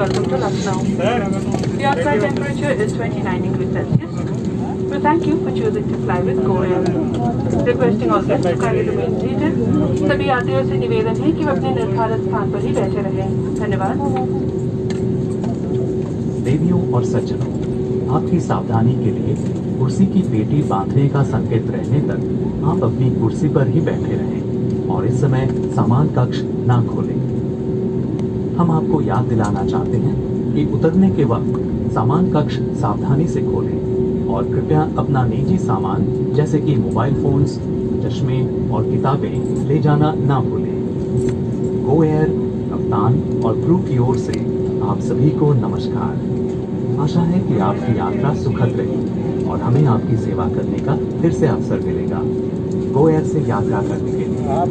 Welcome to Lucknow. The outside temperature is 29 degrees Celsius. We thank you for choosing to fly with Go Air. Requesting all guests to kindly remain seated. सभी यात्रियों से निवेदन है कि वे अपने निर्धारित स्थान पर ही बैठे रहें। धन्यवाद। देवियों और सज्जनों, आपकी सावधानी के लिए कुर्सी की पेटी बांधने का संकेत रहने तक आप अपनी कुर्सी पर ही बैठे रहें और इस समय सामान कक्ष ना खोलें। हम आपको याद दिलाना चाहते हैं कि उतरने के वक्त सामान कक्ष सावधानी से खोलें और कृपया अपना निजी सामान जैसे कि मोबाइल फोन्स, चश्मे और किताबें ले जाना ना भूलें। गो एयर, कप्तान और क्रू की ओर से आप सभी को नमस्कार। आशा है कि आपकी यात्रा सुखद रही और हमें आपकी सेवा करने का फिर से अवसर मिलेगा। गो एयर से यात्रा करने के लिए आप